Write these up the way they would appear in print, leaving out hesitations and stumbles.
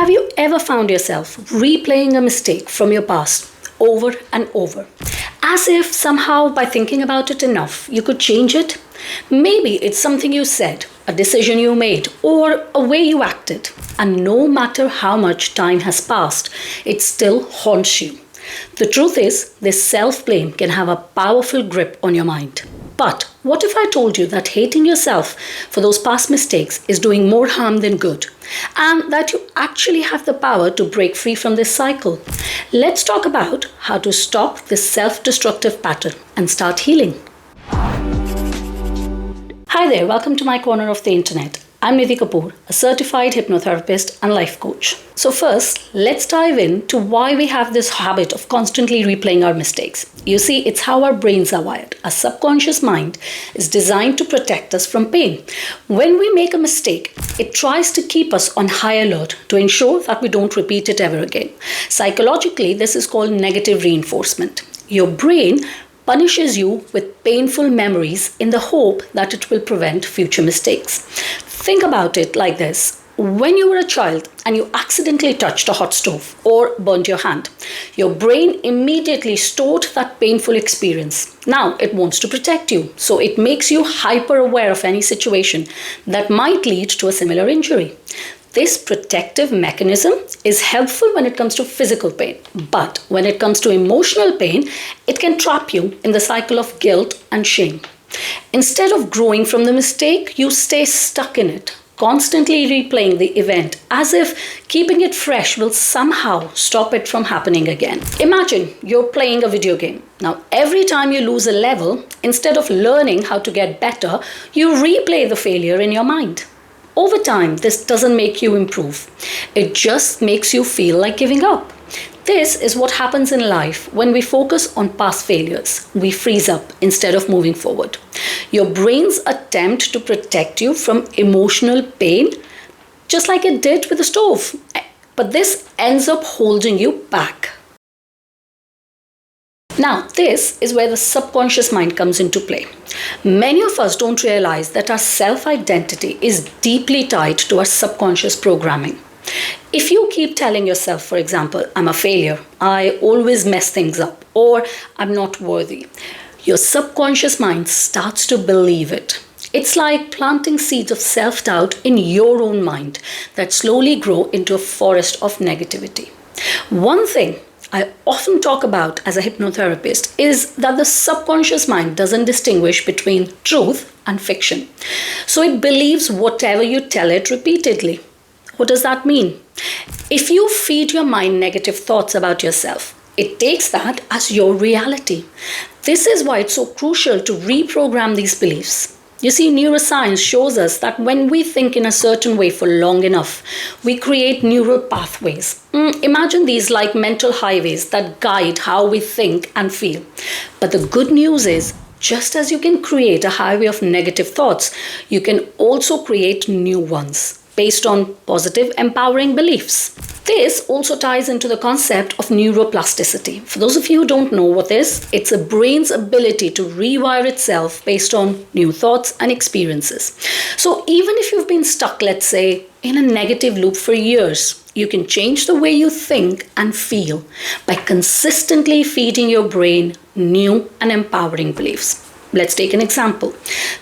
Have you ever found yourself replaying a mistake from your past over and over, as if somehow by thinking about it enough, you could change it? Maybe it's something you said, a decision you made, or a way you acted, and no matter how much time has passed, it still haunts you. The truth is, this self-blame can have a powerful grip on your mind. But what if I told you that hating yourself for those past mistakes is doing more harm than good, and that you actually have the power to break free from this cycle? Let's talk about how to stop this self-destructive pattern and start healing. Hi there, welcome to my corner of the internet. I'm Nidhi Kapoor, a certified hypnotherapist and life coach. So first, let's dive into why we have this habit of constantly replaying our mistakes. You see, it's how our brains are wired. Our subconscious mind is designed to protect us from pain. When we make a mistake, it tries to keep us on high alert to ensure that we don't repeat it ever again. Psychologically, this is called negative reinforcement. Your brain punishes you with painful memories in the hope that it will prevent future mistakes. Think about it like this. When you were a child and you accidentally touched a hot stove or burned your hand, your brain immediately stored that painful experience. Now it wants to protect you, so it makes you hyper aware of any situation that might lead to a similar injury. This protective mechanism is helpful when it comes to physical pain, but when it comes to emotional pain, it can trap you in the cycle of guilt and shame. Instead of growing from the mistake, you stay stuck in it, constantly replaying the event as if keeping it fresh will somehow stop it from happening again. Imagine you're playing a video game. Now, every time you lose a level, instead of learning how to get better, you replay the failure in your mind. Over time, this doesn't make you improve. It just makes you feel like giving up. This is what happens in life when we focus on past failures. We freeze up instead of moving forward. Your brain's attempt to protect you from emotional pain, just like it did with the stove. But this ends up holding you back. Now, this is where the subconscious mind comes into play. Many of us don't realize that our self-identity is deeply tied to our subconscious programming. If you keep telling yourself, for example, I'm a failure, I always mess things up, or I'm not worthy, your subconscious mind starts to believe it. It's like planting seeds of self-doubt in your own mind that slowly grow into a forest of negativity. One thing I often talk about as a hypnotherapist is that the subconscious mind doesn't distinguish between truth and fiction. So it believes whatever you tell it repeatedly. What does that mean? If you feed your mind negative thoughts about yourself, it takes that as your reality. This is why it's so crucial to reprogram these beliefs. You see, neuroscience shows us that when we think in a certain way for long enough, we create neural pathways. Imagine these like mental highways that guide how we think and feel. But the good news is, just as you can create a highway of negative thoughts, you can also create new ones based on positive, empowering beliefs. This also ties into the concept of neuroplasticity. For those of you who don't know what this is, it's a brain's ability to rewire itself based on new thoughts and experiences. So even if you've been stuck, let's say, in a negative loop for years, you can change the way you think and feel by consistently feeding your brain new and empowering beliefs. Let's take an example.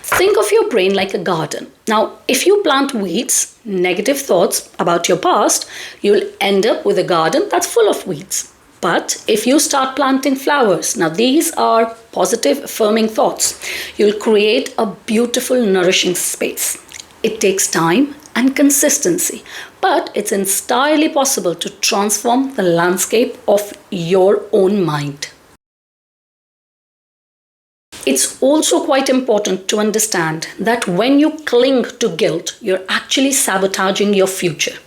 Think of your brain like a garden. Now, if you plant weeds, negative thoughts about your past, you'll end up with a garden that's full of weeds. But if you start planting flowers, now these are positive, affirming thoughts, you'll create a beautiful, nourishing space. It takes time and consistency, but it's entirely possible to transform the landscape of your own mind. It's also quite important to understand that when you cling to guilt, you're actually sabotaging your future.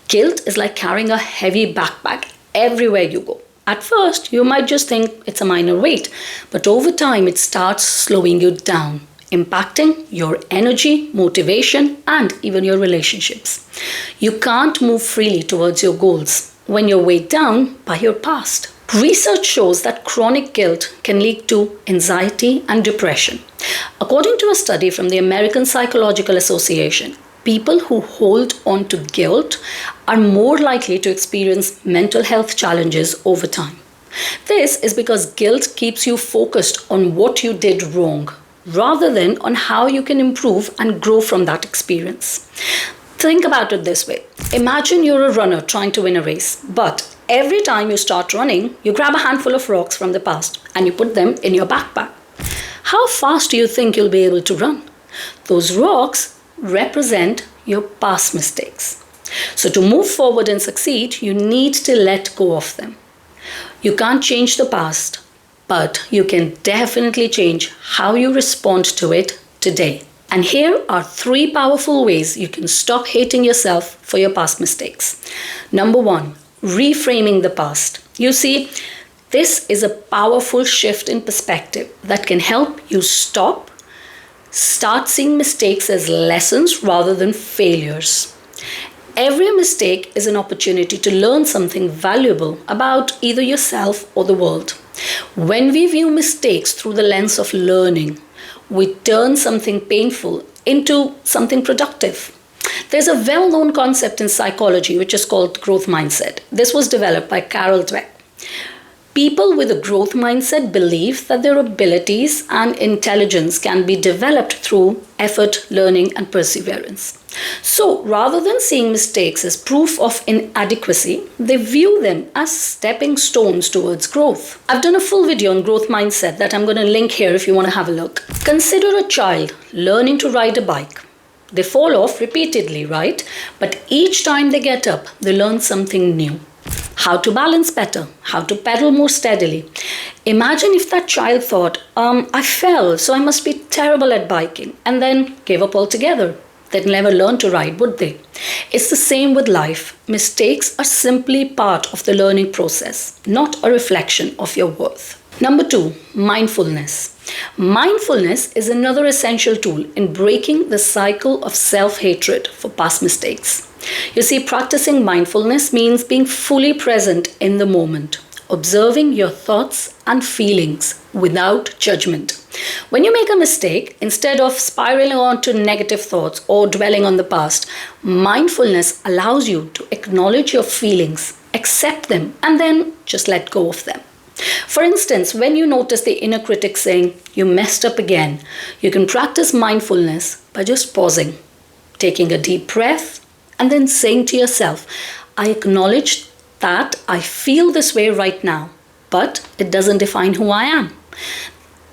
Guilt is like carrying a heavy backpack everywhere you go. At first, you might just think it's a minor weight, but over time it starts slowing you down, impacting your energy, motivation, and even your relationships. You can't move freely towards your goals when you're weighed down by your past. Research shows that chronic guilt can lead to anxiety and depression. According to a study from the American Psychological Association, People who hold on to guilt are more likely to experience mental health challenges over time. This is because guilt keeps you focused on what you did wrong rather than on how you can improve and grow from that experience. Think about it this way. Imagine you're a runner trying to win a race, but every time you start running, you grab a handful of rocks from the past and you put them in your backpack. How fast do you think you'll be able to run? Those rocks represent your past mistakes. So to move forward and succeed, you need to let go of them. You can't change the past, but you can definitely change how you respond to it today. And here are 3 powerful ways you can stop hating yourself for your past mistakes. Number 1, reframing the past. You see, this is a powerful shift in perspective that can help you start seeing mistakes as lessons rather than failures. Every mistake is an opportunity to learn something valuable about either yourself or the world. When we view mistakes through the lens of learning, we turn something painful into something productive. There's a well-known concept in psychology which is called growth mindset. This was developed by Carol Dweck. People with a growth mindset believe that their abilities and intelligence can be developed through effort, learning, and perseverance. So, rather than seeing mistakes as proof of inadequacy, they view them as stepping stones towards growth. I've done a full video on growth mindset that I'm going to link here if you want to have a look. Consider a child learning to ride a bike. They fall off repeatedly, right? But each time they get up, they learn something new. How to balance better, how to pedal more steadily. Imagine if that child thought, I fell, so I must be terrible at biking, and then gave up altogether. They'd never learn to ride, would they? It's the same with life. Mistakes are simply part of the learning process, not a reflection of your worth. Number 2, mindfulness. Mindfulness is another essential tool in breaking the cycle of self-hatred for past mistakes. You see, practicing mindfulness means being fully present in the moment, observing your thoughts and feelings without judgment. When you make a mistake, instead of spiraling on to negative thoughts or dwelling on the past, mindfulness allows you to acknowledge your feelings, accept them, and then just let go of them. For instance, when you notice the inner critic saying, "You messed up again," you can practice mindfulness by just pausing, taking a deep breath, and then saying to yourself, "I acknowledge that I feel this way right now, but it doesn't define who I am."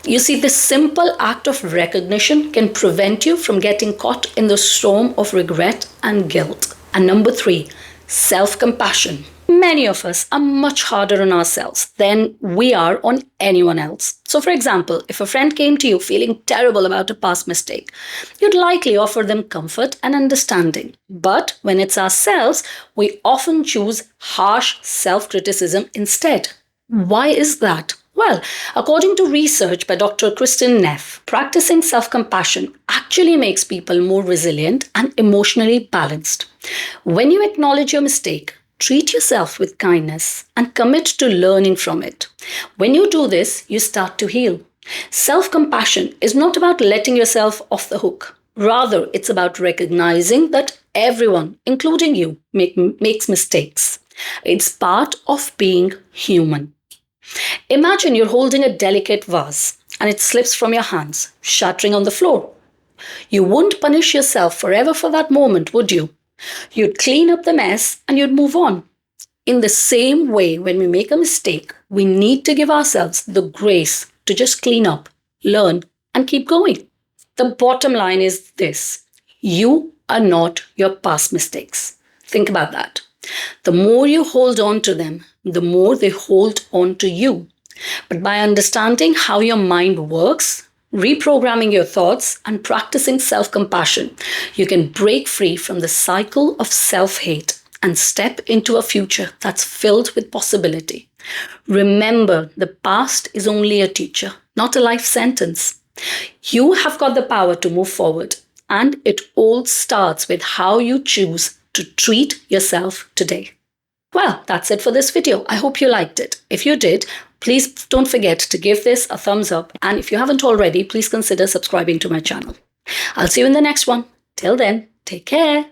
You see, this simple act of recognition can prevent you from getting caught in the storm of regret and guilt. And number 3, self-compassion. Many of us are much harder on ourselves than we are on anyone else. So for example, if a friend came to you feeling terrible about a past mistake, you'd likely offer them comfort and understanding. But when it's ourselves, we often choose harsh self-criticism instead. Why is that? Well, according to research by Dr. Kristen Neff, practicing self-compassion actually makes people more resilient and emotionally balanced. When you acknowledge your mistake, treat yourself with kindness and commit to learning from it. When you do this, you start to heal. Self-compassion is not about letting yourself off the hook. Rather, it's about recognizing that everyone, including you, makes mistakes. It's part of being human. Imagine you're holding a delicate vase and it slips from your hands, shattering on the floor. You wouldn't punish yourself forever for that moment, would you? You'd clean up the mess and you'd move on. In the same way, when we make a mistake, we need to give ourselves the grace to just clean up, learn, and keep going. The bottom line is this: you are not your past mistakes. Think about that. The more you hold on to them, the more they hold on to you. But by understanding how your mind works, reprogramming your thoughts, and practicing self-compassion, you can break free from the cycle of self-hate and step into a future that's filled with possibility. Remember, the past is only a teacher, not a life sentence. You have got the power to move forward, and it all starts with how you choose to treat yourself today. Well, that's it for this video. I hope you liked it. If you did, please don't forget to give this a thumbs up. And if you haven't already, please consider subscribing to my channel. I'll see you in the next one. Till then, Take care.